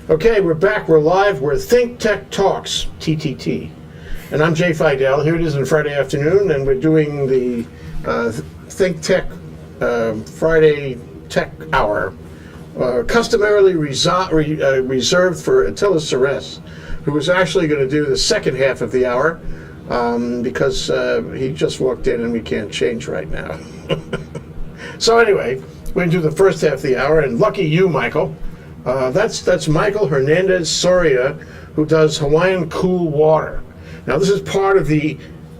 Okay, we're back. We're live. We're Think Tech Talks, TTT. And I'm Jay Fidell. Here it is on Friday afternoon, and we're doing the Think Tech Friday Tech Hour, customarily reserved for Attila Seress, who is actually going to do the second half of the hour because he just walked in and we can't change right now. So anyway, we're going to do the first half of the hour, and lucky you, Michael. That's Michael Hernandez-Soria, who does Hawaiian Cool Water. Now, this is part of the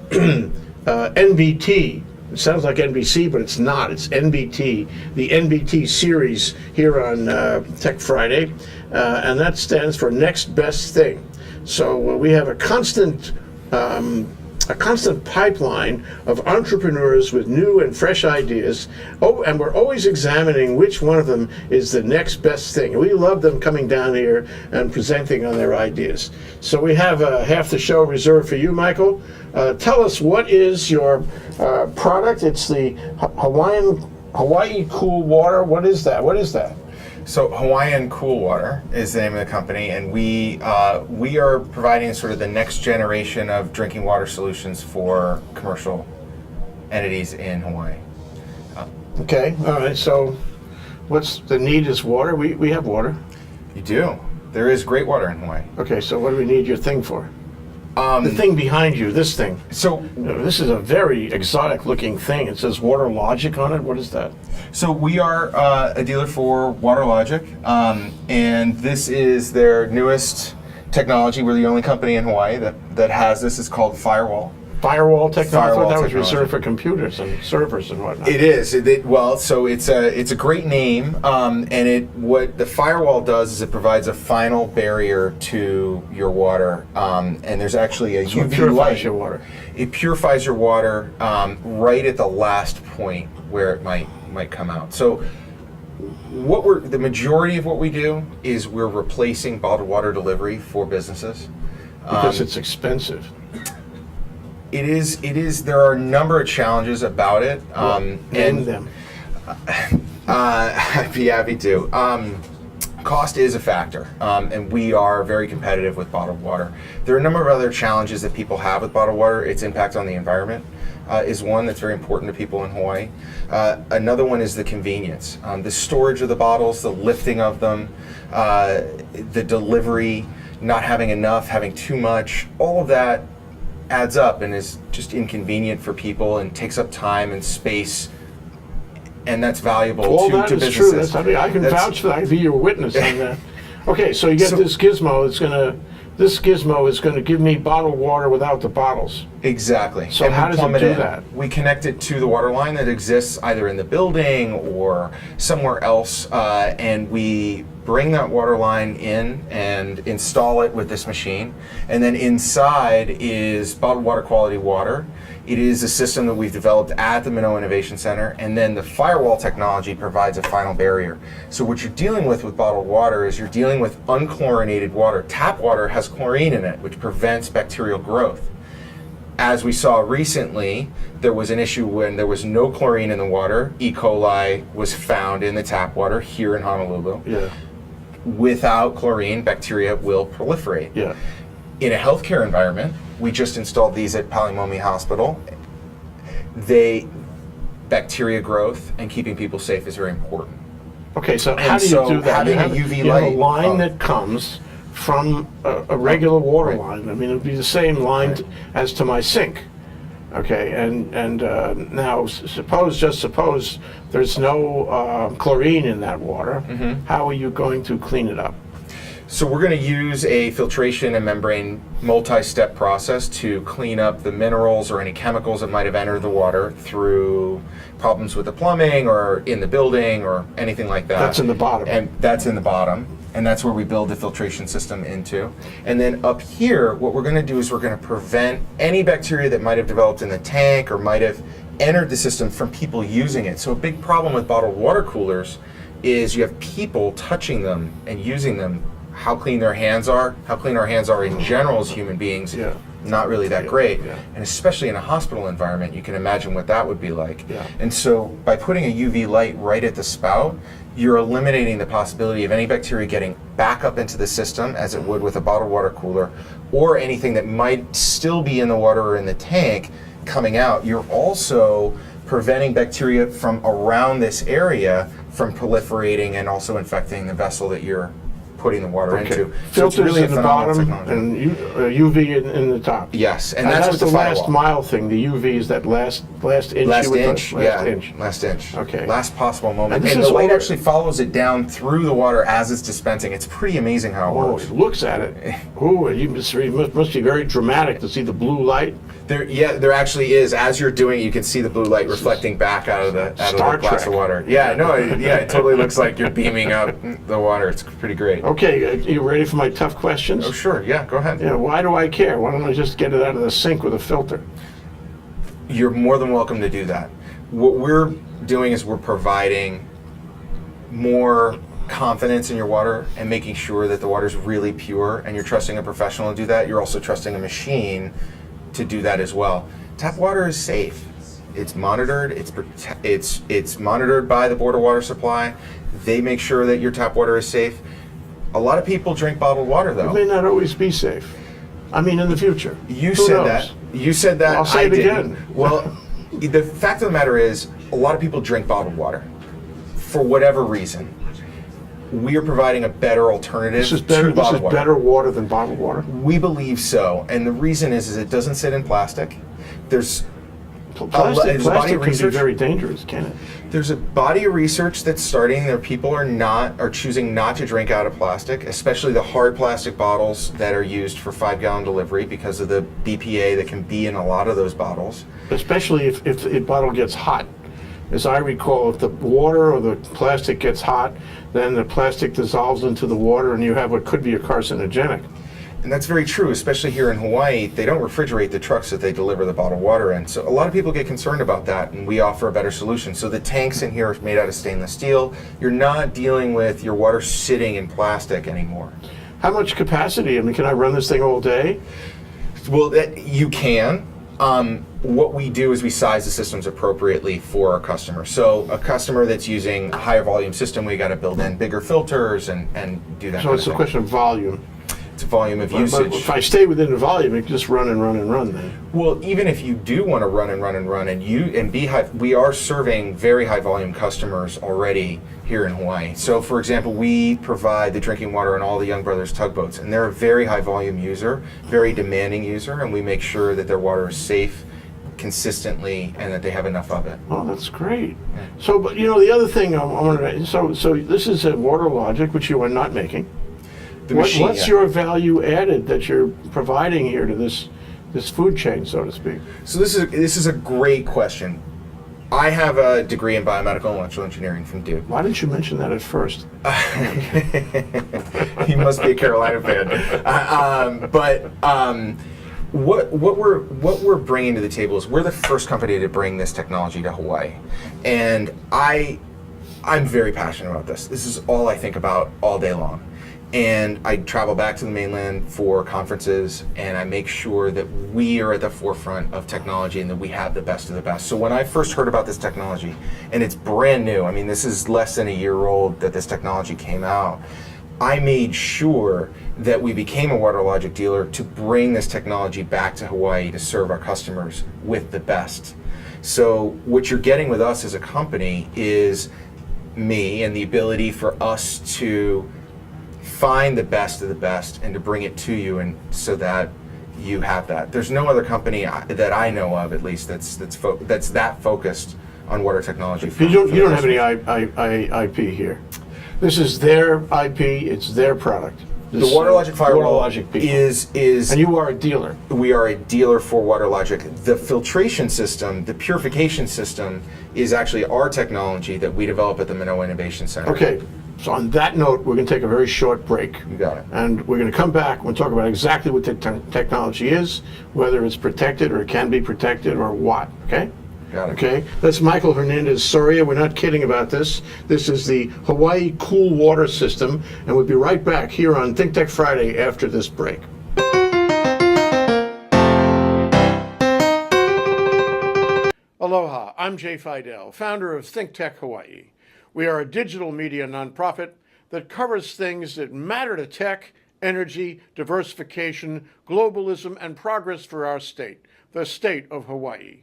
NBT. It sounds like NBC, but it's not. It's NBT, the NBT series here on Tech Friday, and that stands for Next Best Thing. So we have a constant pipeline of entrepreneurs with new and fresh ideas. Oh, and we're always examining which one of them is the next best thing. We love them coming down here and presenting on their ideas. So we have half the show reserved for you, Michael. Tell us, what is your product? It's the Hawaii Cool Water. What is that? What is that? So Hawaiian Cool Water is the name of the company, and we are providing sort of the next generation of drinking water solutions for commercial entities in Hawaii. Okay, all right. So, what's the need? Is water? We have water. You do. There is great water in Hawaii. Okay, so what do we need your thing for? The thing behind you, this thing. So this is a very exotic-looking thing. It says Water Logic on it. What is that? So we are a dealer for Water Logic, and this is their newest technology. We're the only company in Hawaii that has this. It's called Firewall. Firewall technology? I thought that was technology. Reserved for computers and servers and whatnot. It is. So it's a great name, and what the Firewall does is it provides a final barrier to your water, and there's actually a UV it purifies light. your water. It purifies your water right at the last point where it might come out. So the majority of what we do is we're replacing bottled water delivery for businesses. Because it's expensive. It is. There are a number of challenges about it. Name them. I'd be happy to. Cost is a factor, and we are very competitive with bottled water. There are a number of other challenges that people have with bottled water. Its impact on the environment is one that's very important to people in Hawaii. Another one is the convenience. The storage of the bottles, the lifting of them, the delivery, not having enough, having too much, all of that adds up and is just inconvenient for people and takes up time and space, and that's valuable to businesses. True. I can vouch for that. I can be your witness on that. Okay, so you get this gizmo. This gizmo is going to give me bottled water without the bottles. Exactly. So how does it do that? We connect it to the water line that exists either in the building or somewhere else, and we bring that water line in and install it with this machine. And then inside is bottled water quality water. It is a system that we've developed at the Minoa Innovation Center, and then the Firewall technology provides a final barrier. So what you're dealing with bottled water is you're dealing with unchlorinated water. Tap water has chlorine in it, which prevents bacterial growth. As we saw recently, there was an issue when there was no chlorine in the water. E. coli was found in the tap water here in Honolulu. Yeah. Without chlorine, bacteria will proliferate. Yeah. In a healthcare environment, we just installed these at Palimomi Hospital. Bacteria growth and keeping people safe is very important. Okay, so how do you do that? Having a UV you light. have a line that comes from a regular water line. I mean, it would be the same line as to my sink. Okay, and now suppose there's no chlorine in that water. Mm-hmm. How are you going to clean it up? So we're going to use a filtration and membrane multi-step process to clean up the minerals or any chemicals that might have entered the water through problems with the plumbing or in the building or anything like that. That's in the bottom. And that's in the bottom. And that's where we build the filtration system into. And then up here, what we're going to do is we're going to prevent any bacteria that might have developed in the tank or might have entered the system from people using it. So a big problem with bottled water coolers is you have people touching them and using them. How clean their hands are, how clean our hands are in general as human beings. Yeah. not really that great. Yeah. And especially in a hospital environment, you can imagine what that would be like. Yeah. And so by putting a UV light right at the spout, you're eliminating the possibility of any bacteria getting back up into the system as it would with a bottled water cooler, or anything that might still be in the water or in the tank coming out. You're also preventing bacteria from around this area from proliferating and also infecting the vessel that you're putting the water into. So it's Filters really a in the phenomenal bottom technology. and UV in the top. Yes, and that's with the the last firewall. mile thing. The UV is that last inch. Last you would inch, touch, yeah, inch. last inch. Okay. Last possible moment. And this And is the light all- actually follows it down through the water as it's dispensing. It's pretty amazing how it Oh, works. it looks at it. Oh, it must be very dramatic to see the blue light. There actually is. As you're doing it, you can see the blue light reflecting back out of the Star glass Trek. of water. Yeah, no, it totally looks like you're beaming up the water. It's pretty great. Okay, you ready for my tough questions? Oh, sure. Yeah, go ahead. Yeah, why do I care? Why don't I just get it out of the sink with a filter? You're more than welcome to do that. What we're doing is we're providing more confidence in your water and making sure that the water is really pure, and you're trusting a professional to do that. You're also trusting a machine to do that as well. Tap water is safe. It's monitored. It's monitored by the Board of Water Supply. They make sure that your tap water is safe. A lot of people drink bottled water, though. It may not always be safe. I mean, in the future. You Who said knows? that. You said that. I'll say I it didn't. again. Well, the fact of the matter is, a lot of people drink bottled water for whatever reason. We are providing a better alternative This is better. to This bottled is water. better water than bottled water. We believe so, and the reason is it doesn't sit in plastic. There's Plastic is a body can of be research? very dangerous, can it? There's a body of research that's starting. There, people are choosing not to drink out of plastic, especially the hard plastic bottles that are used for 5-gallon delivery because of the BPA that can be in a lot of those bottles. Especially if the bottle gets hot. As I recall, if the water or the plastic gets hot, then the plastic dissolves into the water and you have what could be a carcinogenic. And that's very true, especially here in Hawaii. They don't refrigerate the trucks that they deliver the bottled water in. So a lot of people get concerned about that, and we offer a better solution. So the tanks in here are made out of stainless steel. You're not dealing with your water sitting in plastic anymore. How much capacity? I mean, can I run this thing all day? Well, you can. What we do is we size the systems appropriately for our customer. So a customer that's using a higher volume system, we got to build in bigger filters and do that So kind it's of a thing. question of volume. It's a volume of But usage. if I stay within the volume, it can just run and run and run then. Well, even if you do want to run and be high, we are serving very high volume customers already here in Hawaii. So, for example, we provide the drinking water on all the Young Brothers tugboats, and they're a very high volume user, very demanding user, and we make sure that their water is safe consistently and that they have enough of it. Oh, that's great. So, but you know, the other thing I wanted to, so this is a Water Logic, which you are not making. The machine, What's yeah. your value added that you're providing here to this food chain, so to speak? So this is a great question. I have a degree in biomedical and electrical engineering from Duke. Why didn't you mention that at first? He must be a Carolina fan. What we're bringing to the table is we're the first company to bring this technology to Hawaii, and I'm very passionate about this. This is all I think about all day long. And I travel back to the mainland for conferences, and I make sure that we are at the forefront of technology and that we have the best of the best. So when I first heard about this technology, and it's brand new, I mean, this is less than a year old that this technology came out, I made sure that we became a WaterLogic dealer to bring this technology back to Hawaii to serve our customers with the best. So what you're getting with us as a company is me and the ability for us to find the best of the best and to bring it to you, and so that you have that. There's no other company that I know of, at least, that's that focused on water technology. You don't have any IP here. This is their IP. It's their product. The WaterLogic firewall WaterLogic people. is And you are a dealer. we are a dealer for WaterLogic. The filtration system, the purification system, is actually our technology that we develop at the Manoa Innovation Center. Okay. So on that note, we're going to take a very short break. You got it. And we're going to come back. We'll talk about exactly what the technology is, whether it's protected or it can be protected or what. Okay? Got it. Okay? That's Michael Hernandez-Soria. We're not kidding about this. This is the Hawaii Cool Water System. And we'll be right back here on Think Tech Friday after this break. Aloha, I'm Jay Fidell, founder of Think Tech Hawaii. We are a digital media nonprofit that covers things that matter to tech, energy, diversification, globalism, and progress for our state, the state of Hawaii.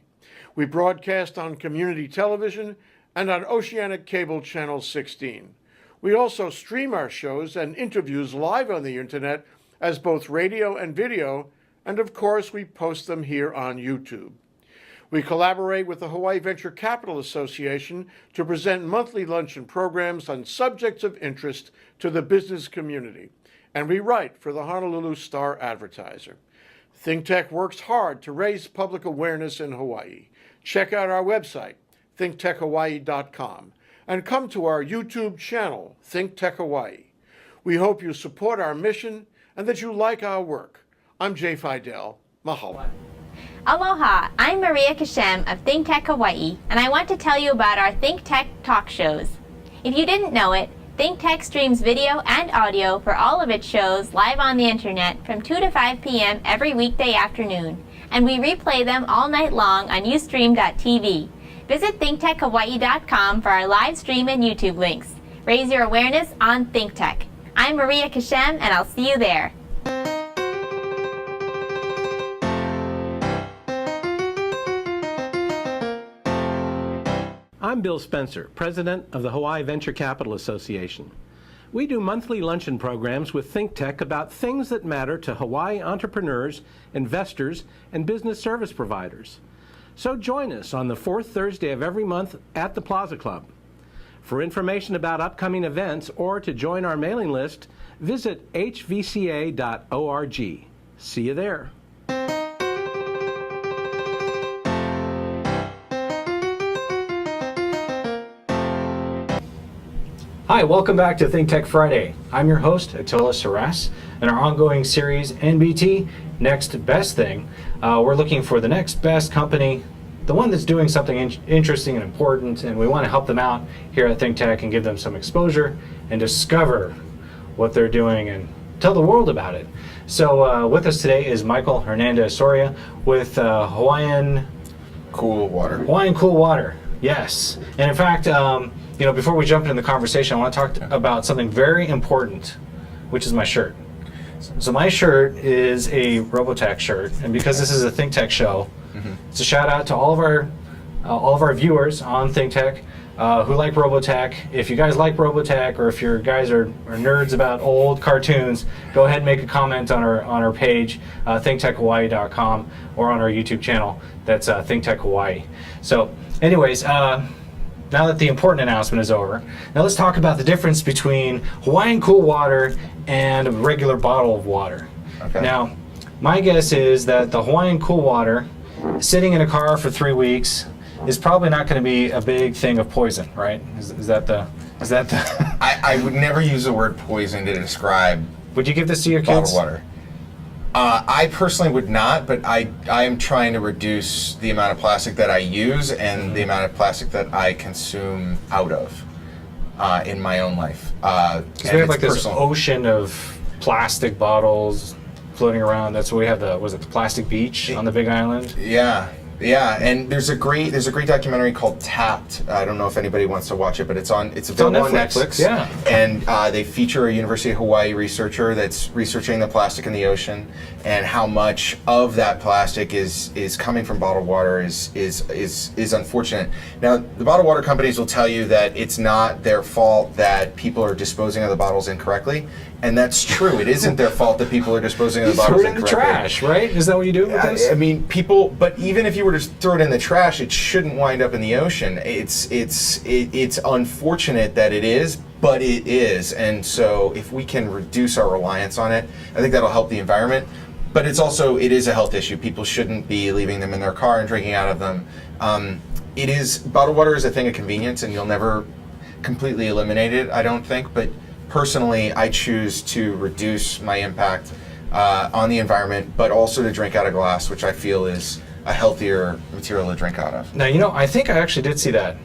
We broadcast on community television and on Oceanic Cable Channel 16. We also stream our shows and interviews live on the internet as both radio and video, and of course we post them here on YouTube. We collaborate with the Hawaii Venture Capital Association to present monthly luncheon programs on subjects of interest to the business community, and we write for the Honolulu Star Advertiser. ThinkTech works hard to raise public awareness in Hawaii. Check out our website, thinktechhawaii.com, and come to our YouTube channel, Think Tech Hawaii. We hope you support our mission and that you like our work. I'm Jay Fidell. Mahalo. Aloha, I'm Maria Kashem of Think Tech Hawaii, and I want to tell you about our Think Tech talk shows. If you didn't know it, Think Tech streams video and audio for all of its shows live on the internet from 2 to 5 p.m. every weekday afternoon, and we replay them all night long on ustream.tv. Visit thinktechhawaii.com for our live stream and YouTube links. Raise your awareness on Think Tech. I'm Maria Kashem, and I'll see you there. I'm Bill Spencer, President of the Hawaii Venture Capital Association. We do monthly luncheon programs with ThinkTech about things that matter to Hawaii entrepreneurs, investors, and business service providers. So join us on the fourth Thursday of every month at the Plaza Club. For information about upcoming events or to join our mailing list, visit hvca.org. See you there. Hi, welcome back to Think Tech Friday. I'm your host, Attila Seress, and our ongoing series, NBT, Next Best Thing. We're looking for the next best company, the one that's doing something interesting and important, and we want to help them out here at Think Tech and give them some exposure and discover what they're doing and tell the world about it. So with us today is Michael Hernandez-Soria with Hawaiian Cool Water. Hawaiian Cool Water, yes. And in fact, before we jump into the conversation, I want to talk about something very important, which is my shirt. So my shirt is a Robotech shirt, and because this is a Think Tech show, it's a shout out to all of our viewers on Think Tech who like Robotech. If you guys like Robotech, or if your guys are nerds about old cartoons, go ahead and make a comment on our page, thinktechhawaii.com, or on our YouTube channel. That's Think Tech Hawaii. So, anyways. Now that the important announcement is over, now let's talk about the difference between Hawaiian Cool Water and a regular bottle of water. Okay. Now, my guess is that the Hawaiian Cool Water, sitting in a car for 3 weeks, is probably not going to be a big thing of poison, right? Is that the? I would never use the word poison to describe Would you give this to your bottled kids? water. I personally would not, but I am trying to reduce the amount of plastic that I use and the amount of plastic that I consume out of in my own life. Because we have like this ocean of plastic bottles floating around. That's what we have. The plastic beach on the Big Island? Yeah, and there's a great documentary called Tapped. I don't know if anybody wants to watch it, but it's available on Netflix. Yeah, and they feature a University of Hawaii researcher that's researching the plastic in the ocean and how much of that plastic is coming from bottled water is unfortunate. Now, the bottled water companies will tell you that it's not their fault that people are disposing of the bottles incorrectly. And that's true. It isn't their fault that people are disposing of the bottles incorrectly. Throw it in the trash, right? Is that what you do with this? I mean, but even if you were to throw it in the trash, it shouldn't wind up in the ocean. It's unfortunate that it is, but it is. And so if we can reduce our reliance on it, I think that'll help the environment. But it is a health issue. People shouldn't be leaving them in their car and drinking out of them. Bottled water is a thing of convenience, and you'll never completely eliminate it, I don't think. But personally, I choose to reduce my impact on the environment, but also to drink out of glass, which I feel is a healthier material to drink out of. Now, I think I actually did see that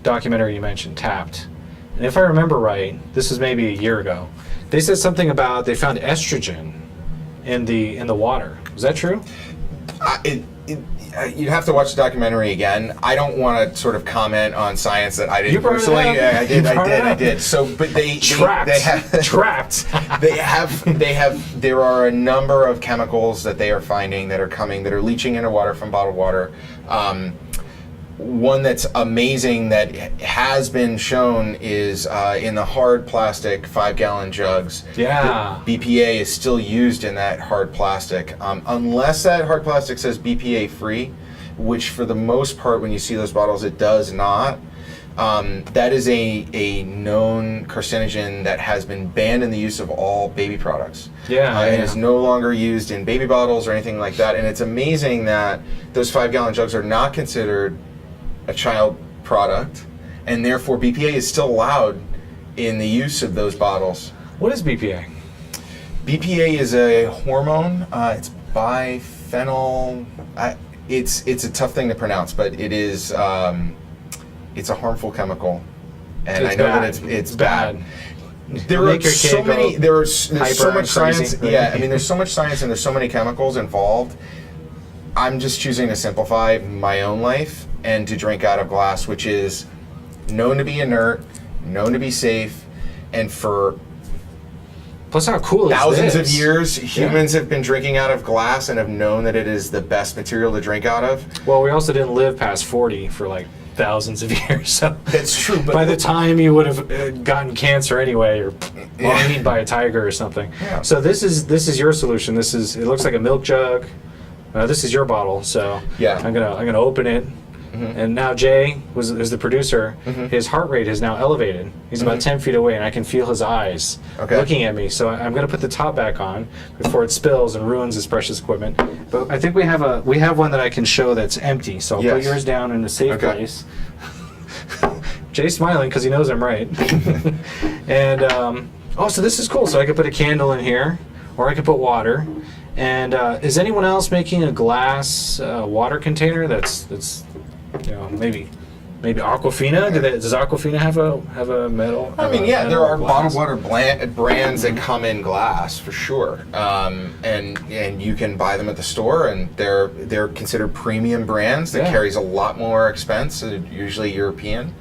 documentary you mentioned, Tapped. And if I remember right, this was maybe a year ago. They said something about they found estrogen in the water. Is that true? You'd have to watch the documentary again. I don't want to sort of comment on science that I didn't personally. Yeah, I did. So, but they have trapped. There are a number of chemicals that they are finding that are leaching into water from bottled water. One that's amazing that has been shown is in the hard plastic 5-gallon jugs. Yeah. BPA is still used in that hard plastic. Unless that hard plastic says BPA free, which for the most part when you see those bottles it does not. That is a known carcinogen that has been banned in the use of all baby products. And is no longer used in baby bottles or anything like that. And it's amazing that those 5-gallon jugs are not considered a child product, and therefore BPA is still allowed in the use of those bottles. What is BPA? BPA is a hormone. It's biphenyl. It's a tough thing to pronounce, but it is. It's a harmful chemical, and I know that it's bad. There are so many. There's so much science. Yeah, I mean, there's so much science and there's so many chemicals involved. I'm just choosing to simplify my own life and to drink out of glass, which is known to be inert, known to be safe, and for plus how cool thousands of years, humans have been drinking out of glass and have known that it is the best material to drink out of. Well, we also didn't live past 40 for like thousands of years, so that's true. But by the time you would have gotten cancer anyway, or eaten by a tiger or something. Yeah. So this is your solution. It looks like a milk jug. This is your bottle, so yeah. I'm gonna open it. And now Jay is the producer. His heart rate is now elevated. He's about 10 feet away, and I can feel his eyes looking at me. So I'm going to put the top back on before it spills and ruins his precious equipment. But I think we have one that I can show that's empty. So I'll put yours down in a safe place. Jay's smiling because he knows I'm right. And so this is cool. So I could put a candle in here, or I could put water. And is anyone else making a glass water container that's maybe Aquafina? Does Aquafina have a metal? I mean, there are bottled water brands that come in glass for sure, and you can buy them at the store, and they're considered premium brands that carries a lot more expense, usually European.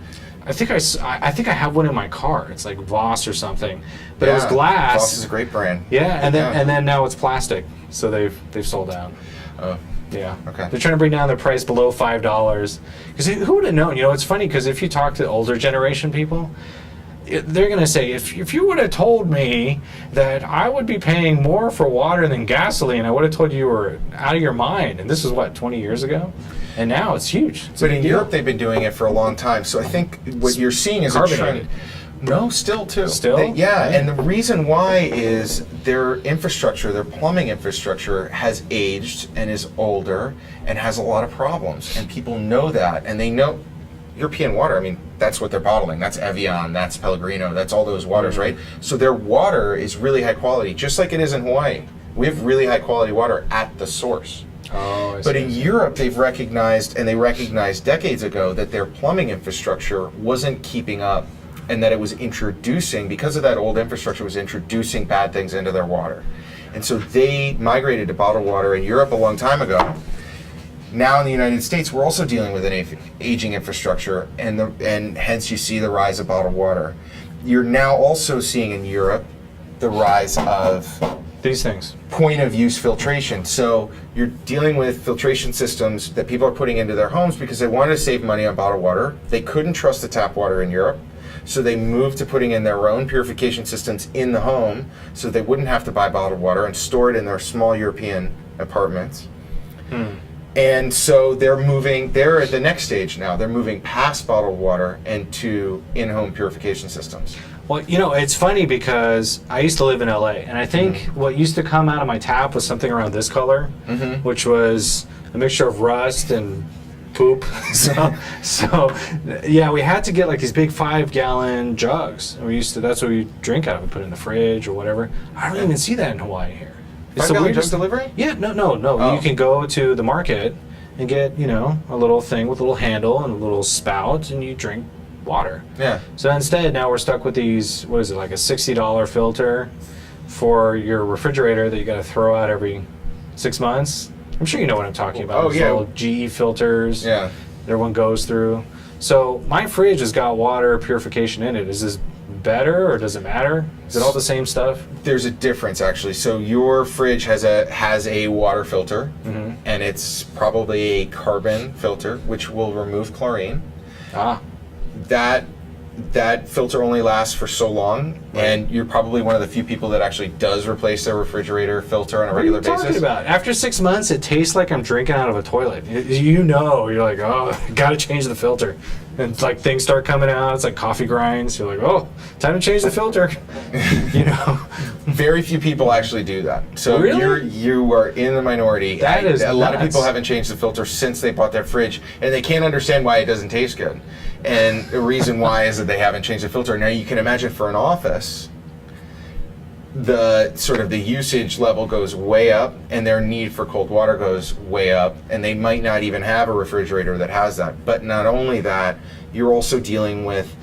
I think I have one in my car. It's like Voss or something, but it was glass. Voss is a great brand. Yeah, and then now it's plastic, so they've sold out. Oh. Yeah. Okay. They're trying to bring down their price below $5. Because who would have known? It's funny because if you talk to older generation people, they're going to say, if you would have told me that I would be paying more for water than gasoline, I would have told you were out of your mind. And this was 20 years ago? And now it's huge. But in Europe, they've been doing it for a long time. So I think what you're seeing is a trend. No, still too. Still? And the reason why is their infrastructure, their plumbing infrastructure has aged and is older and has a lot of problems. And people know that, and they know European water, I mean, that's what they're bottling. That's Evian, that's Pellegrino, that's all those waters, right? So their water is really high quality, just like it is in Hawaii. We have really high quality water at the source. But in Europe, they've recognized, and they recognized decades ago, that their plumbing infrastructure wasn't keeping up, and that it was introducing, because of that old infrastructure, was introducing bad things into their water. And so they migrated to bottled water in Europe a long time ago. Now in the United States, we're also dealing with an aging infrastructure, and hence you see the rise of bottled water. You're now also seeing in Europe the rise of these things. Point of use filtration. So you're dealing with filtration systems that people are putting into their homes because they wanted to save money on bottled water. They couldn't trust the tap water in Europe. So they moved to putting in their own purification systems in the home so they wouldn't have to buy bottled water and store it in their small European apartments. And so they're at the next stage now. They're moving past bottled water and to in-home purification systems. Well, it's funny because I used to live in LA, and I think what used to come out of my tap was something around this color, which was a mixture of rust and poop. so we had to get like these big 5-gallon jugs. And that's what we drink out of. We put it in the fridge or whatever. I don't even see that in Hawaii here. It's 5-gallon jug delivery? Yeah, no. Oh. You can go to the market and get, a little thing with a little handle and a little spout, and you drink water. Yeah. So instead, now we're stuck with these, what is it, like a $60 filter for your refrigerator that you got to throw out every 6 months. I'm sure you know what I'm talking about. Oh, Those yeah. little GE filters. Yeah. that everyone goes through. So my fridge has got water purification in it. Is this better or does it matter? Is it all the same stuff? There's a difference actually. So your fridge has a water filter, and it's probably a carbon filter, which will remove chlorine. Ah. That filter only lasts for so long, and you're probably one of the few people that actually does replace their refrigerator filter on a regular What are you basis. talking about? After 6 months, it tastes like I'm drinking out of a toilet. You know, you're like, oh, gotta change the filter. And like things start coming out, it's like coffee grinds. You're like, oh, time to change the filter. You know? Very few people actually do that. So Really? you are in the minority. That is a lot of nuts. people haven't changed the filter since they bought their fridge, and they can't understand why it doesn't taste good. And the reason why is that they haven't changed the filter. Now you can imagine for an office, the sort of the usage level goes way up, and their need for cold water goes way up, and they might not even have a refrigerator that has that. But not only that, you're also dealing with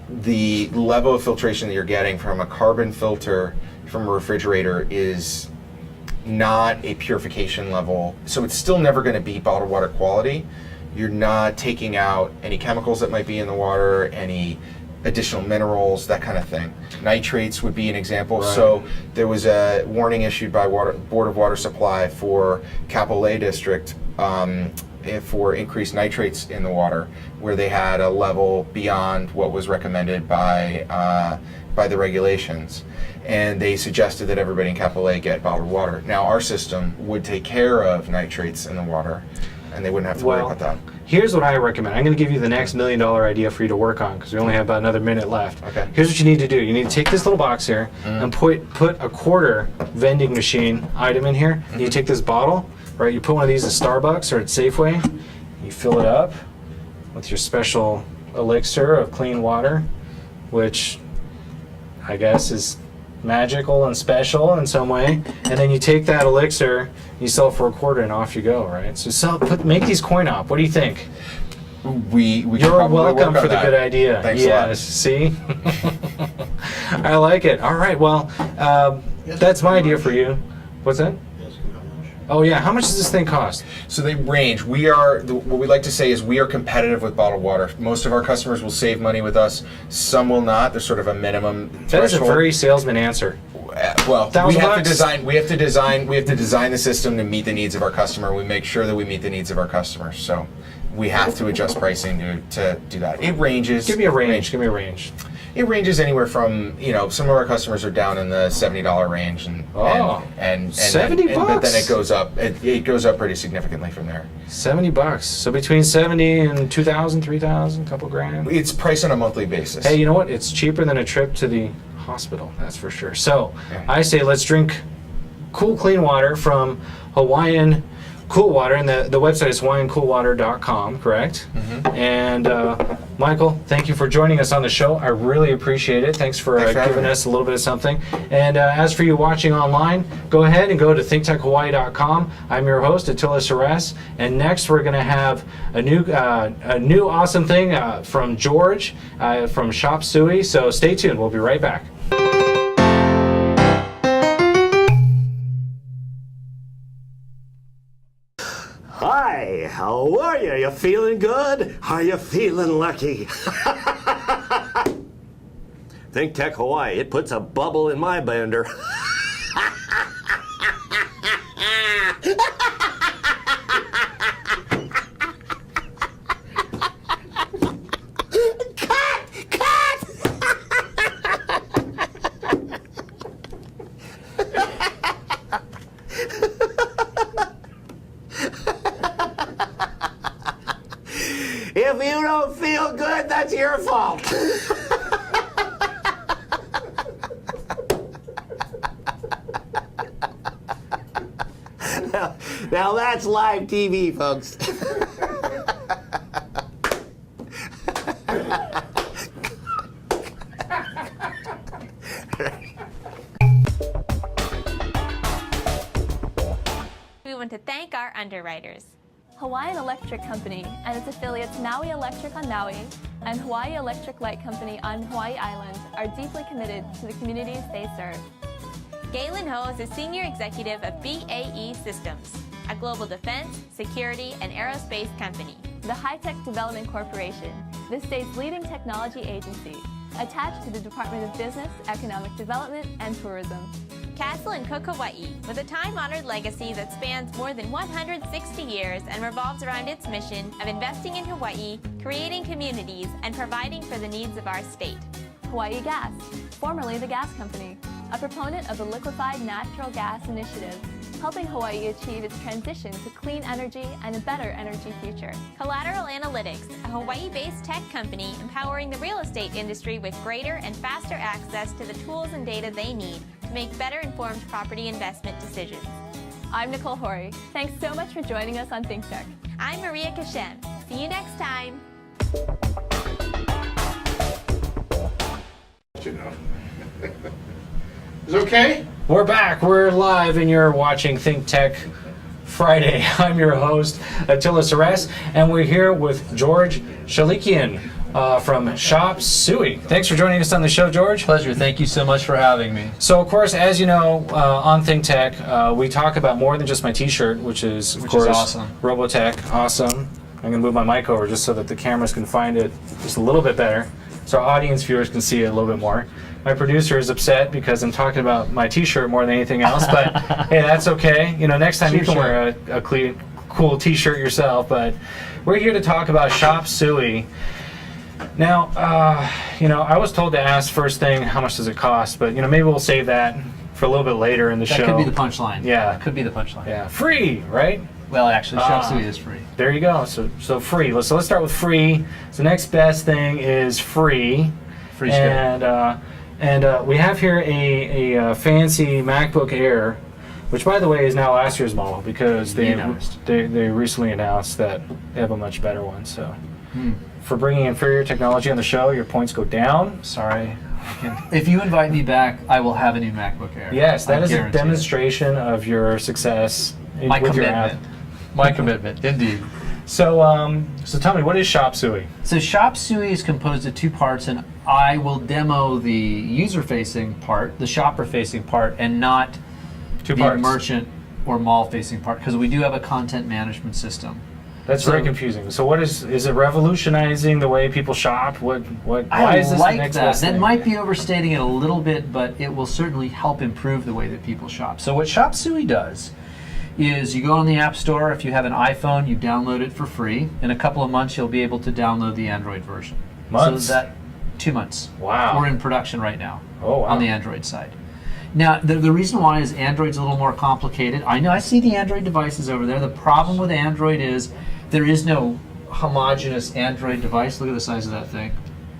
the level of filtration that you're getting from a carbon filter from a refrigerator is not a purification level, so it's still never going to be bottled water quality. You're not taking out any chemicals that might be in the water, any additional minerals, that kind of thing. Nitrates would be an example. Right. So there was a warning issued by Board of Water Supply for Kapolei District for increased nitrates in the water, where they had a level beyond what was recommended by the regulations. And they suggested that everybody in Kapolei get bottled water. Now our system would take care of nitrates in the water, and they wouldn't have to worry about that. Here's what I recommend. I'm going to give you the next $1 million idea for you to work on because we only have about another minute left. Okay. Here's what you need to do. You need to take this little box here and put a quarter vending machine item in here. And you take this bottle, right? You put one of these at Starbucks or at Safeway. You fill it up with your special elixir of clean water, which I guess is magical and special in some way, and then you take that elixir, you sell it for a quarter, and off you go, right? So make these coin op. What do you think? We can You're probably welcome work on for the that. good idea. Thanks a lot. Yes, see? I like it. All right, well, that's my idea for you. What's that? Oh yeah, how much does this thing cost? So they range. What we like to say is we are competitive with bottled water. Most of our customers will save money with us. Some will not. There's sort of a minimum That is a threshold. very salesman answer. Well, we have to $1,000. design the system to meet the needs of our customer. We make sure that we meet the needs of our customers. So we have to adjust pricing to do that. It ranges. Give me a range. Give me a range. It ranges anywhere from, some of our customers are down in the $70 range, and $70 but then bucks? it goes up. It goes up pretty significantly from there. $70. So between 70 and 2,000, 3,000, couple grand. It's priced on a monthly basis. Hey, you know what? It's cheaper than a trip to the hospital, that's for sure. So Yeah. I say let's drink cool, clean water from Hawaiian Cool Water, and the website is hawaiiancoolwater.com, correct? And Michael, thank you for joining us on the show. I really appreciate it. Thanks for Thanks for having giving me. us a little bit of something. And as for you watching online, go ahead and go to thinktechhawaii.com. I'm your host, Attila Seress, and next we're going to have a new awesome thing from George from ShopSuey. So stay tuned. We'll be right back. Hi, how are you? You feeling good? Are you feeling lucky? Think Tech Hawaii, it puts a bubble in my blender. If you don't feel good, that's your fault. Now that's live TV, folks. We want to thank our underwriters. Hawaiian Electric Company and its affiliates Maui Electric on Maui and Hawaii Electric Light Company on Hawaii Island are deeply committed to the communities they serve. Galen Ho is a senior executive of BAE Systems. a global defense, security, and aerospace company. The High-Tech Development Corporation, the state's leading technology agency, attached to the Department of Business, Economic Development, and Tourism. Castle in Cook, Hawaii, with a time-honored legacy that spans more than 160 years and revolves around its mission of investing in Hawaii, creating communities, and providing for the needs of our state. Hawaii Gas, formerly the Gas Company, a proponent of the Liquefied Natural Gas Initiative, helping Hawaii achieve its transition to clean energy and a better energy future. Collateral Analytics, a Hawaii-based tech company empowering the real estate industry with greater and faster access to the tools and data they need to make better informed property investment decisions. I'm Nicole Horry. Thanks so much for joining us on Think Tech. I'm Maria Kashem. See you next time. You know. Is it okay? We're back. We're live, and you're watching Think Tech Friday. I'm your host, Attila Seress, and we're here with George Chalekian from ShopSuey. Thanks for joining us on the show, George. Pleasure. Thank you so much for having me. So, of course, as you know, on Think Tech, we talk about more than just my T-shirt, which is, of course, awesome. Robotech. Awesome. I'm going to move my mic over just so that the cameras can find it just a little bit better, so our audience viewers can see it a little bit more. My producer is upset because I'm talking about my T-shirt more than anything else, but hey, that's okay. You know, next time you can wear a cool T-shirt yourself. But we're here to talk about ShopSuey. Now, you know, I was told to ask first thing, how much does it cost? But you know, maybe we'll save that for a little bit later in the show. That could be the punchline. Yeah, That could be the punchline. yeah, free, right? Well, actually, ShopSuey is free. There you go. So free. So let's start with free. So next best thing is free. Free shipping. And we have here a fancy MacBook Air, which, by the way, is now last year's model because they recently announced that they have a much better one. So for bringing inferior technology on the show, your points go down. Sorry. If you invite me back, I will have a new MacBook Air. Yes, that I is a guarantee it. demonstration of your success My with your commitment. app. My commitment, indeed. So, so tell me, what is ShopSuey? So ShopSuey is composed of two parts, and I will demo the user-facing part, the shopper-facing part, and not Two the parts. merchant or mall-facing part, because we do have a content management system. That's very confusing. So, what is it revolutionizing the way people shop? Why I is this like the next that. best That thing? might be overstating it a little bit, but it will certainly help improve the way that people shop. So what ShopSuey does is you go on the App Store. If you have an iPhone, you download it for free. In a couple of months, you'll be able to download the Android version. Months? So that 2 months. Wow. We're in production right now. Oh, wow. On the Android side. Now, the reason why is Android's a little more complicated. I know, I see the Android devices over there. The problem with Android is there is no homogeneous Android device. Look at the size of that thing.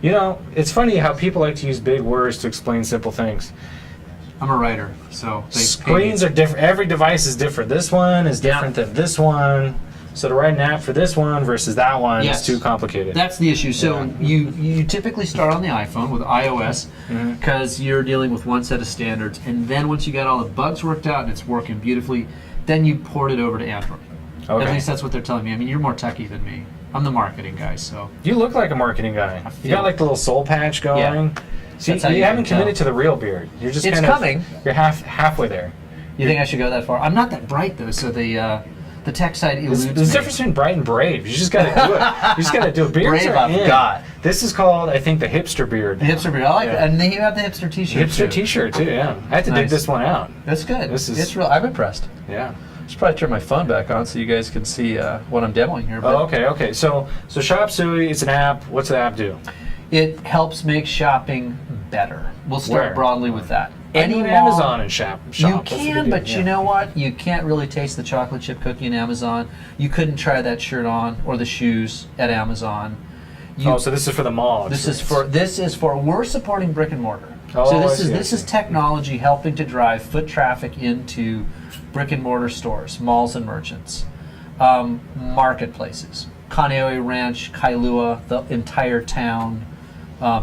You know, it's funny how people like to use big words to explain simple things. I'm a writer, so they Screens are different. Every device is different. This one is different than this one. So to write an app for this one versus that one is too complicated. That's the issue. So you typically start on the iPhone with iOS because you're dealing with one set of standards, and then once you got all the bugs worked out and it's working beautifully, then you port it over to Android. Okay. At least that's what they're telling me. I mean, you're more techie than me. I'm the marketing guy, so. You look like a marketing guy. You got like the little soul patch going. Yeah. See, That's how you you haven't can committed tell. to the real beard. You're just It's kind of coming. You're halfway there. You think I should go that far? I'm not that bright though, so the tech side eludes There's me. a difference between bright and brave. You just got to do it. You just got to do it. Beards Brave, are I've in. got. This is called, I think, the hipster beard. The hipster beard. I like Yeah. it. And then you have the hipster t-shirt. Hipster too. T-shirt too. Yeah, I had to dig Nice. this one out. That's good. This is- It's real. I'm impressed. Yeah. I should probably turn my phone back on so you guys can see what I'm demoing here. But Oh, okay. So ShopSuey, it's an app. What's the app do? it helps make shopping better. We'll start Where? broadly with that. I do mall- Amazon and shop. You That's the can, big but deal, you yeah. know what? You can't really taste the chocolate chip cookie in Amazon. You couldn't try that shirt on or the shoes at Amazon. Oh, so this is for the mall. This is for we're supporting brick and mortar. Oh, so I this see, I is see. technology helping to drive foot traffic into brick and mortar stores, malls and merchants, marketplaces, Kaneohe Ranch, Kailua, the entire town,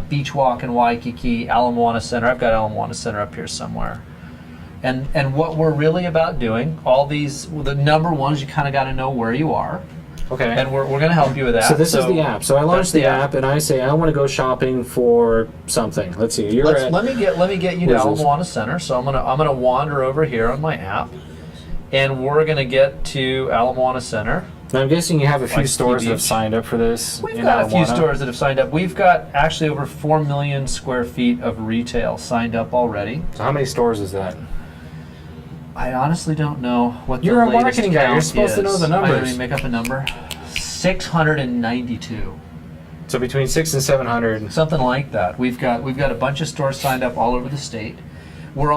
Beach Walk in Waikiki, Ala Moana Center. I've got Ala Moana Center up here somewhere. And what we're really about doing, all these, the number one is you kind of got to know where you are. Okay. And we're going to help you with that. So this is the app. So I launched that's the app, and I say I want to go shopping for something. Let's see. You're at, Let me get you to Where's Ala this? Moana Center. So I'm gonna wander over here on my app, and we're going to get to Ala Moana Center. Now, I'm guessing you have a few Waikiki stores that have Beach. signed up for this. We've in got a Ala few Moana. stores that have signed up. We've got actually over 4 million square feet of retail signed up already. So how many stores is that? I honestly don't know what You're the a latest marketing guy. You're count supposed to know the is. numbers. Let me make up a number. 692. So between 600 and 700. Something like that. We've got a bunch of stores signed up all over the state. We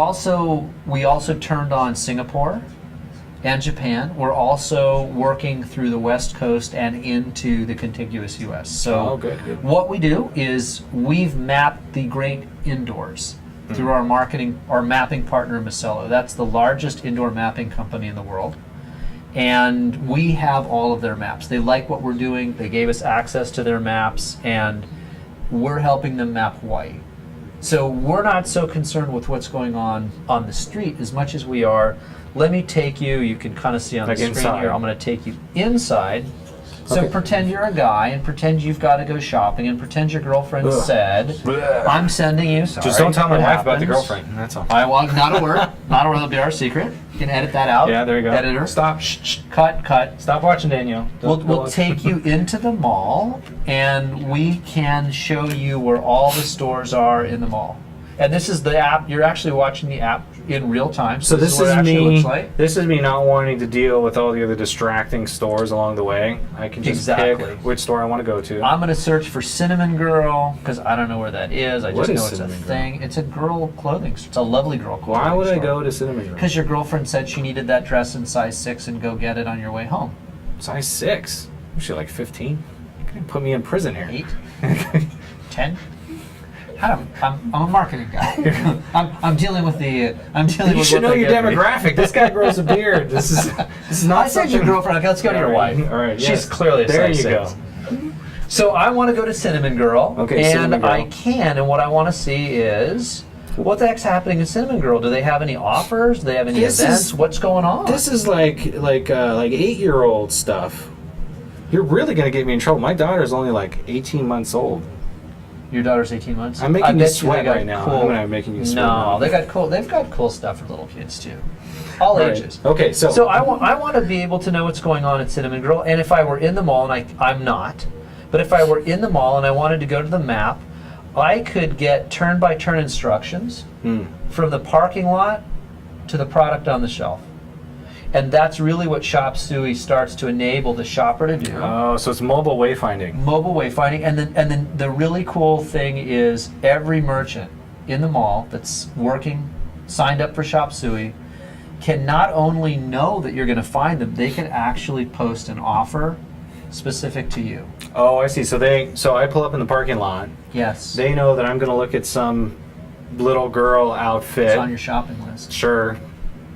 also turned on Singapore and Japan. We're also working through the West Coast and into the contiguous U.S. So good. what we do is we've mapped the great indoors through our mapping partner Macello. That's the largest indoor mapping company in the world. And we have all of their maps. They like what we're doing. They gave us access to their maps, and we're helping them map Hawaii. So we're not so concerned with what's going on the street as much as we are. Let me take you. You can kind of see on Like the screen inside. here. I'm going to take you inside. So Okay. pretend you're a guy, and pretend you've got to go shopping, and pretend your girlfriend Ugh. said, Blech. "I'm sending you." Sorry, Just don't tell my it wife about the happens. girlfriend. That's all. I want not a word. Not a word. That'll be our secret. You can edit that out. Yeah, there you go. Editor. Stop. Shh. Cut. Stop watching Daniel. We'll take you into the mall, and we can show you where all the stores are in the mall. And this is the app. You're actually watching the app in real time. So this what is it actually me. looks like. This is me not wanting to deal with all the other distracting stores along the way. I can just Exactly. pick which store I want to go to. I'm going to search for Cinnamon Girl because I don't know where that is. I What just is know it's a Cinnamon Girl? thing. It's a girl clothing store. It's a lovely girl clothing Why would I store. go to Cinnamon Girl? Because your girlfriend said she needed that dress in size 6 and go get it on your way home. Size 6. Was she like 15? You can put me in prison here. 8? 10? I'm a marketing guy. I'm dealing with the. I'm dealing You with should what know they your give me. demographic. This guy grows a beard. This is not I said your something- girlfriend. Okay, let's go to your All right, wife. all right, She's yes. clearly a There size you 6. go. So I want to go to Cinnamon Girl. Okay, and Cinnamon Girl. I can, and what I want to see is what the heck's happening in Cinnamon Girl. Do they have any offers? Do they have any This events? is- What's going on? This is like 8-year-old stuff. You're really gonna get me in trouble. My daughter's only like 18 months old. Your daughter's 18 months. I'm making I you bet sweat they got right now. Cool. I'm gonna making you sweat No, now. They've got cool stuff for little kids too, all Right. ages. Okay, so So I want to be able to know what's going on at Cinnamon Girl, and if I were in the mall, and I'm not, but if I were in the mall and I wanted to go to the map, I could get turn-by-turn instructions from the parking lot to the product on the shelf. And that's really what ShopSuey starts to enable the shopper to do. Oh, so it's mobile wayfinding. Mobile wayfinding, and then the really cool thing is every merchant in the mall that's working, signed up for ShopSuey, can not only know that you're going to find them, they can actually post an offer specific to you. Oh, I see. So I pull up in the parking lot. Yes, They know that I'm going to look at some little girl outfit. it's on your shopping list. Sure.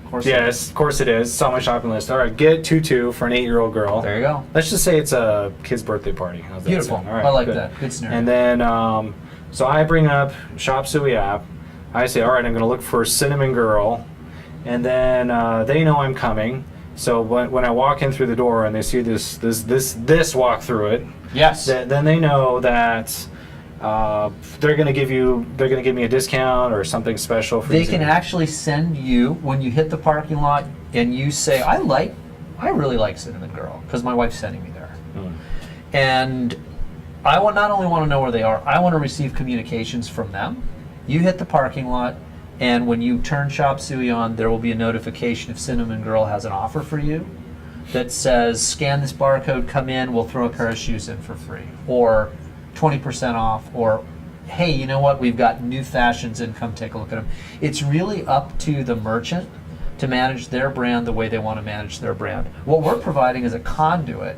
Of course. Yes, of course it is. It's on my shopping list. All right, get tutu for an 8-year-old girl. There you go. Let's just say it's a kid's birthday party. How's that Beautiful. sound? All right, I like good. that. Good scenario. And then, so I bring up ShopSuey app. I say, all right, I'm going to look for Cinnamon Girl, and then they know I'm coming. So when I walk in through the door and they see this walk through it, yes. then they know that they're going to give me a discount or something special for They using can it. actually send you when you hit the parking lot and you say, I really like Cinnamon Girl because my wife's sending me there. And I not only want to know where they are, I want to receive communications from them. You hit the parking lot, and when you turn ShopSuey on, there will be a notification if Cinnamon Girl has an offer for you that says, scan this barcode, come in, we'll throw a pair of shoes in for free, or 20% off, or hey, you know what, we've got new fashions in, come take a look at them. It's really up to the merchant to manage their brand the way they want to manage their brand. What we're providing is a conduit,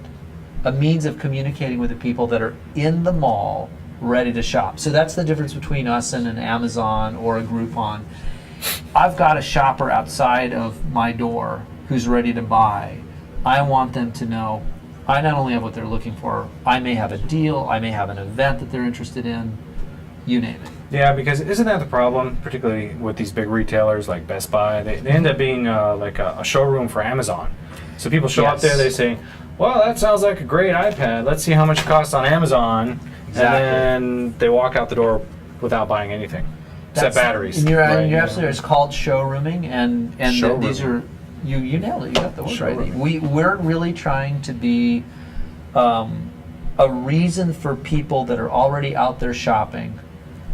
a means of communicating with the people that are in the mall ready to shop. So that's the difference between us and an Amazon or a Groupon. I've got a shopper outside of my door who's ready to buy. I want them to know I not only have what they're looking for, I may have a deal, I may have an event that they're interested in, you name it. Yeah, because isn't that the problem, particularly with these big retailers like Best Buy? They end up being like a showroom for Amazon. So people show up there, they say, well, that sounds like a great iPad. Let's see how much it costs on Amazon. Exactly. And then they walk out the door without buying anything. Except batteries. And you're Right, absolutely yeah. right. It's called showrooming, and these are You nailed it. You got the word right. We're really trying to be a reason for people that are already out there shopping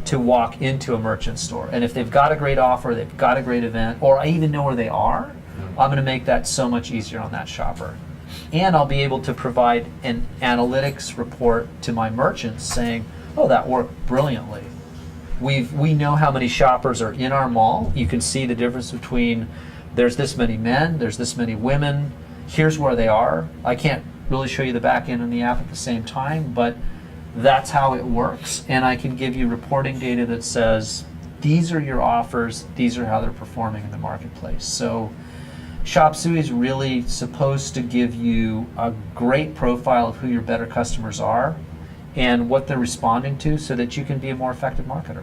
to walk into a merchant store. And if they've got a great offer, they've got a great event, or I even know where they are, I'm going to make that so much easier on that shopper. And I'll be able to provide an analytics report to my merchants saying, oh, that worked brilliantly. We know how many shoppers are in our mall. You can see the difference between there's this many men, there's this many women, here's where they are. I can't really show you the back end and the app at the same time, but that's how it works. And I can give you reporting data that says, these are your offers, these are how they're performing in the marketplace. So ShopSuey is really supposed to give you a great profile of who your better customers are and what they're responding to so that you can be a more effective marketer.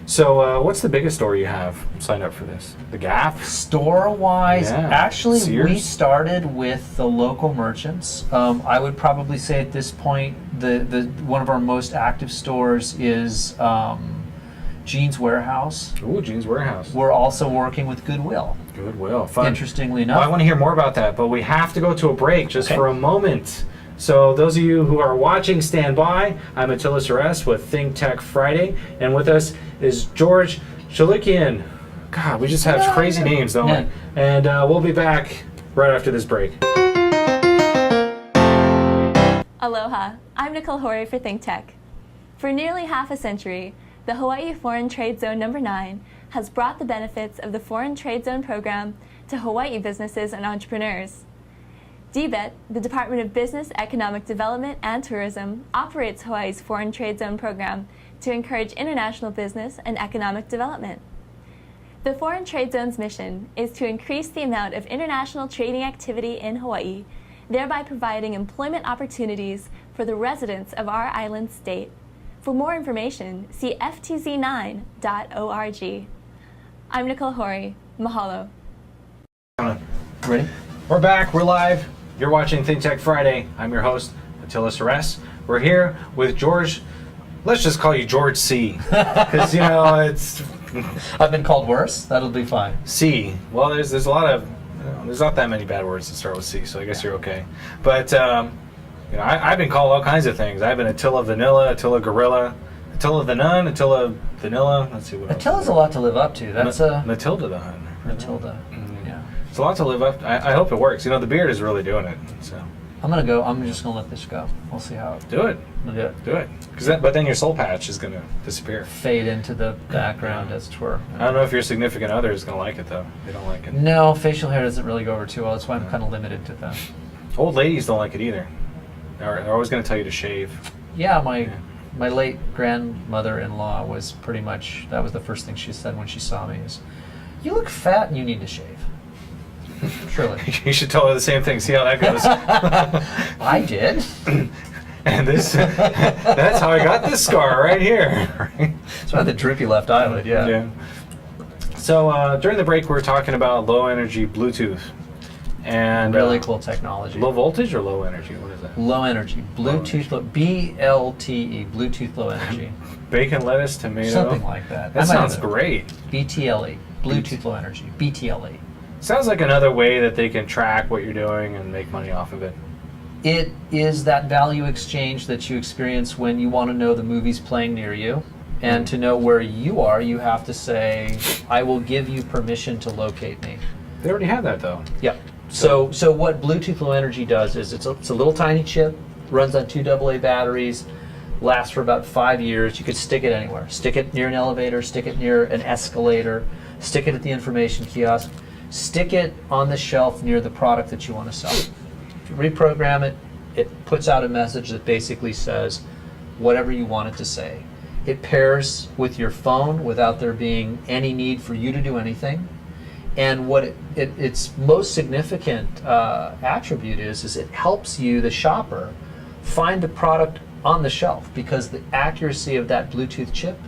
So what's the biggest store you have signed up for this? The Gap? Store-wise, Yeah. actually Sears? we started with the local merchants. I would probably say at this point the one of our most active stores is Jeans Warehouse. Ooh, Jeans Warehouse. We're also working with Goodwill. Goodwill. Fun. Interestingly enough. Well, I want to hear more about that, but we have to go to a break just for a moment. So those of you who are watching, stand by. I'm Attila Seress with Think Tech Friday, and with us is George Chalekian. God, we just have crazy names, don't we? And we'll be back right after this break. Aloha, I'm Nicole Horry for Think Tech. For nearly half a century, the Hawaii Foreign Trade Zone No. 9 has brought the benefits of the Foreign Trade Zone program to Hawaii businesses and entrepreneurs. DBET, the Department of Business, Economic Development, and Tourism, operates Hawaii's Foreign Trade Zone program to encourage international business and economic development. The Foreign Trade Zone's mission is to increase the amount of international trading activity in Hawaii, thereby providing employment opportunities for the residents of our island state. For more information, see ftz9.org. I'm Nicole Horry. Mahalo. Ready? We're back. We're live. You're watching Think Tech Friday. I'm your host, Attila Seress. We're here with George. Let's just call you George C. Because, you know, it's... I've been called worse. That'll be fine. C. Well, there's a lot of... there's not that many bad words that start with C, so I guess you're okay. But, you know, I've been called all kinds of things. I've been Attila Vanilla, Attila Gorilla, Attila the Nun, Attila Vanilla. Let's see what else. Attila's a lot to live up to. That's Matilda the Hun. Matilda. Yeah. It's a lot to live up to. I hope it works. You know, the beard is really doing it. So I'm gonna go. I'm just gonna let this go. We'll see how it. do it. We'll do it. Do it. But then your soul patch is going to disappear. Fade into the background, as it were. I don't know if your significant other is going to like it, though. They don't like it. No, facial hair doesn't really go over too well. That's why I'm kind of limited to that. Old ladies don't like it either. They're always going to tell you to shave. Yeah, my late grandmother-in-law was pretty much, that was the first thing she said when she saw me is, you look fat and you need to shave. Surely. You should tell her the same thing. See how that goes. I did. And that's how I got this scar right here. It's about the droopy left eyelid, yeah. So during the break, we were talking about low energy Bluetooth. And really cool technology. Low voltage or low energy? What is that? Low energy. Bluetooth, BLTE, Bluetooth low energy. Bacon, lettuce, tomato. Something like that. That sounds great. BTLE, Bluetooth low energy, BTLE. Sounds like another way that they can track what you're doing and make money off of it. It is that value exchange that you experience when you want to know the movie's playing near you. And to know where you are, you have to say, I will give you permission to locate me. They already have that, though. Yep. So what Bluetooth Low Energy does is it's a little tiny chip, runs on 2 AA batteries, lasts for about 5 years. You could stick it anywhere. Stick it near an elevator, stick it near an escalator, stick it at the information kiosk, stick it on the shelf near the product that you want to sell. If you reprogram it, it puts out a message that basically says whatever you want it to say. It pairs with your phone without there being any need for you to do anything. And what its most significant attribute is it helps you, the shopper, find the product on the shelf because the accuracy of that Bluetooth chip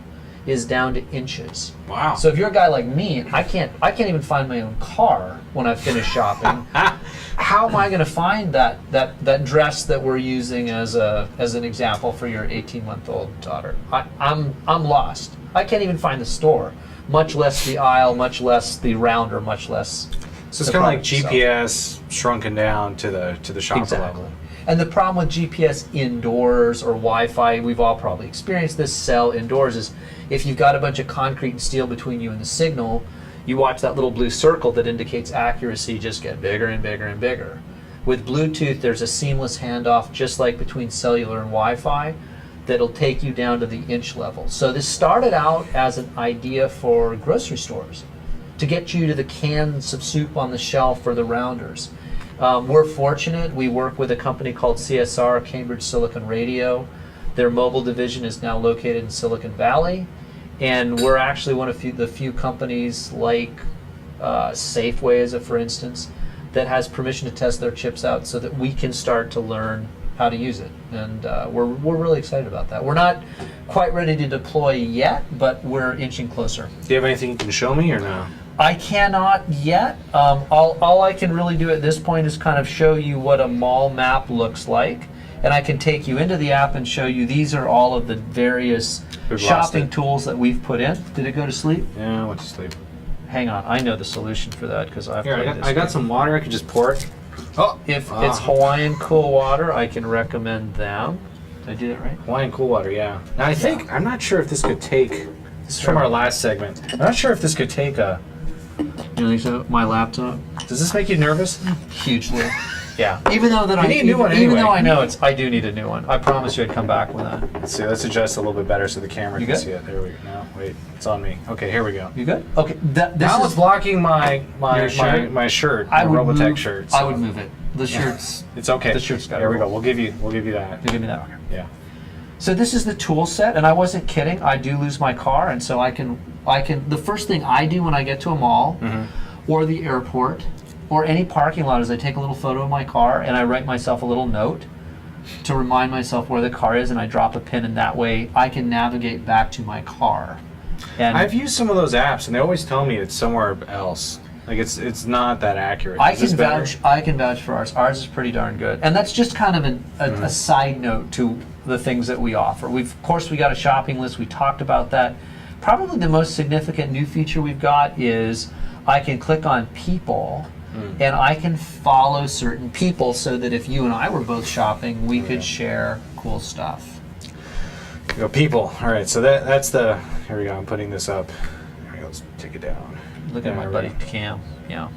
is down to inches. Wow. So if you're a guy like me, I can't even find my own car when I've finished shopping. How am I going to find that dress that we're using as an example for your 18-month-old daughter? I'm lost. I can't even find the store, much less the aisle, much less the rounder, much less So it's the kind of like product itself. GPS shrunken down to the shopper Exactly. level. And the problem with GPS indoors or Wi-Fi, we've all probably experienced this, cell indoors, is if you've got a bunch of concrete and steel between you and the signal, you watch that little blue circle that indicates accuracy just get bigger and bigger and bigger. With Bluetooth, there's a seamless handoff, just like between cellular and Wi-Fi, that'll take you down to the inch level. So this started out as an idea for grocery stores to get you to the cans of soup on the shelf for the rounders. We're fortunate. We work with a company called CSR, Cambridge Silicon Radio. Their mobile division is now located in Silicon Valley, and we're actually one of the few companies like Safeway, for instance, that has permission to test their chips out so that we can start to learn how to use it. And we're really excited about that. We're not quite ready to deploy yet, but we're inching closer. Do you have anything you can show me or no? I cannot yet. All I can really do at this point is kind of show you what a mall map looks like. And I can take you into the app and show you these are all of the various We've lost shopping it. tools that we've put in. Did it go to sleep? Yeah, I went to sleep. Hang on, I know the solution for that because I've Here, played this. I got some water. I could just pour it. Oh, If it's Hawaiian Cool Water, I can recommend them. Did I do that right? Hawaiian Cool Water, yeah. Now I think, I'm not sure if this could take, this is from our last segment. I'm not sure if this could take a, You think so? My laptop? does this make you nervous? Hugely. Yeah. Even though that You need a new one anyway. Even though I know I do need a new one. I promise you I'd come back with that. Let's see, let's adjust a little bit better so the camera You can good? see it. There we go. No, wait, it's on me. Okay, here we go. You good? Okay. This Now is it's blocking my Your shirt? my shirt, I my would Robotech move, shirt. I so would move it. The shirt's. It's okay. The shirt's got Here we a go. roll. We'll give you that. You give me that. Okay. Yeah. So this is the tool set, and I wasn't kidding. I do lose my car, and so I can. The first thing I do when I get to a mall, or the airport, or any parking lot is I take a little photo of my car and I write myself a little note to remind myself where the car is, and I drop a pin, and that way I can navigate back to my car. And I've used some of those apps, and they always tell me it's somewhere else. Like it's not that accurate. I Is this can better? vouch. I can vouch for ours. Ours is pretty darn good, and that's just kind of a side note to the things that we offer. Of course, we got a shopping list. We talked about that. Probably the most significant new feature we've got is I can click on people, and I can follow certain people, so that if you and I were both shopping, we could share cool stuff. We go people. All right, so that's the. Here we go. I'm putting this up. Here we go. Let's take it down. Look at my There we buddy go. Cam. Yeah.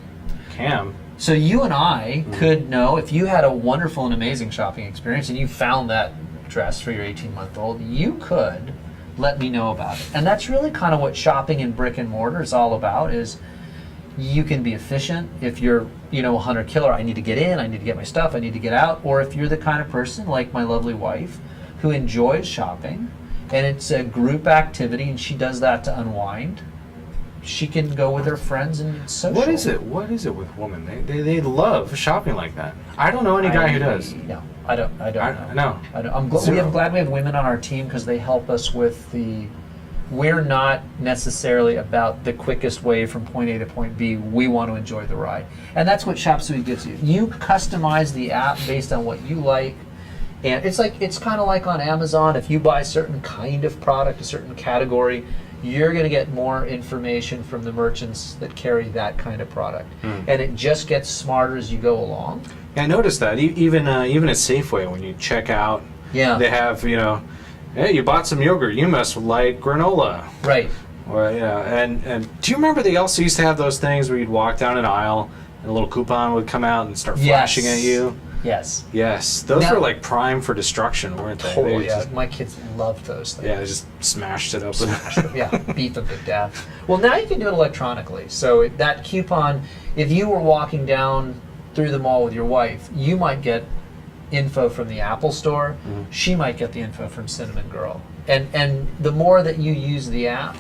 Cam. So you and I could know if you had a wonderful and amazing shopping experience and you found that dress for your 18-month-old, you could let me know about it. And that's really kind of what shopping in brick and mortar is all about, is you can be efficient. If you're, a hunter killer, I need to get in, I need to get my stuff, I need to get out. Or if you're the kind of person like my lovely wife who enjoys shopping and it's a group activity and she does that to unwind, she can go with her friends and it's social. What is it? What is it with women? They love shopping like that. I don't know any guy who does. No, I don't know. No. I don't. I'm Zero. glad we have women on our team because they help us with we're not necessarily about the quickest way from point A to point B. We want to enjoy the ride. And that's what ShopSuey gives you. You customize the app based on what you like. And it's kind of like on Amazon. If you buy a certain kind of product, a certain category, you're going to get more information from the merchants that carry that kind of product. And it just gets smarter as you go along. Yeah, I noticed that. Even at Safeway, when you check out, Yeah. they have, hey, you bought some yogurt. You must like granola. Right. Or, and do you remember they also used to have those things where you'd walk down an aisle and a little coupon would come out and start flashing at you? Yes. Yes. Those Now- were like prime for destruction, weren't they? Totally. They Yeah. just- My kids loved those things. yeah, they just smashed it up. Yeah, beat them to death. Well, now you can do it electronically. So that coupon, if you were walking down through the mall with your wife, you might get info from the Apple Store. She might get the info from Cinnamon Girl. And the more that you use the app,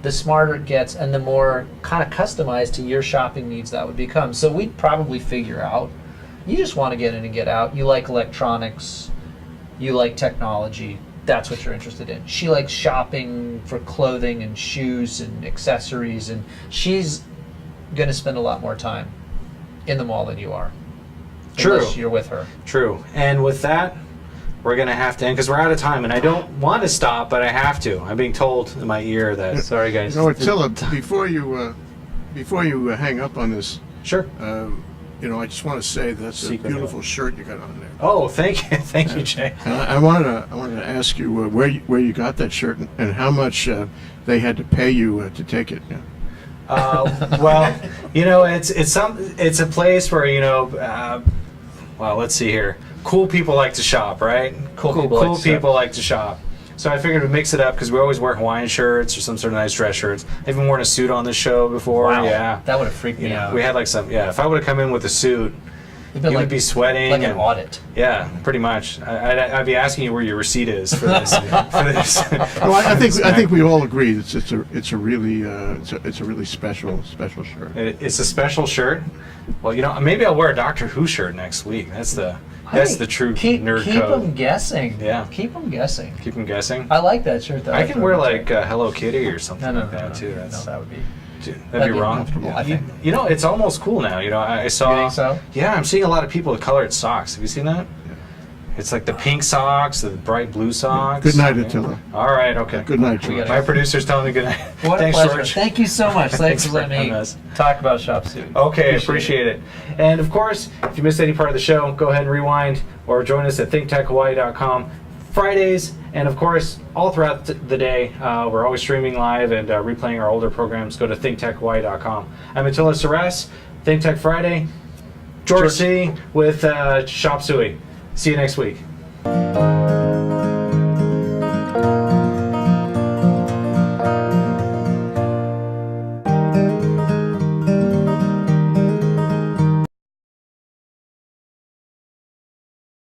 the smarter it gets, and the more kind of customized to your shopping needs that would become. So we'd probably figure out, you just want to get in and get out. You like electronics, you like technology, that's what you're interested in. She likes shopping for clothing and shoes and accessories, and she's going to spend a lot more time in the mall than you are. True. Unless you're with her. True. And with that, we're going to have to end because we're out of time. And I don't want to stop, but I have to. I'm being told in my ear that. Sorry, guys. Attila, before you hang up on this, Sure. I just want to say that's Secret a beautiful shirt you got on there. Oh, thank you, Jay. And I wanted to ask you where you got that shirt and how much they had to pay you to take it. Yeah. Well, it's a place where well, let's see here. Cool people like to shop, right? Cool people like to shop. So I figured we'd mix it up because we always wear Hawaiian shirts or some sort of nice dress shirts. I've even worn a suit on this show before. Wow. Yeah, That would have freaked me out. we had like some. Yeah, if I would have come in with a suit, It'd been you would be sweating. like an and- audit. Yeah, pretty much. I'd be asking you where your receipt is for this. No, I think we all agree it's a really special shirt. It's a special shirt. Well, maybe I'll wear a Doctor Who shirt next week. That's the true nerd Keep code. them guessing. Yeah. Keep them guessing. Keep them guessing. I like that shirt though. I can wear like Hello Kitty or something no, like that too. no, that would be. That'd be wrong. uncomfortable, I think. It's almost cool now. I saw. You think so? Yeah, I'm seeing a lot of people with colored socks. Have you seen that? It's like the pink socks, the bright blue socks. Good night, Attila. All right, okay. Good night, George. My producer's telling me good night. What Thanks, a pleasure. George. Thank you so much. Thanks for for letting me having us. talk about ShopSuey. Okay, appreciate it. And of course, if you missed any part of the show, go ahead and rewind or join us at thinktechhawaii.com Fridays. And of course, all throughout the day, we're always streaming live and replaying our older programs. Go to thinktechhawaii.com. I'm Attila Seress, Think Tech Friday. George C. with ShopSuey. See you next week.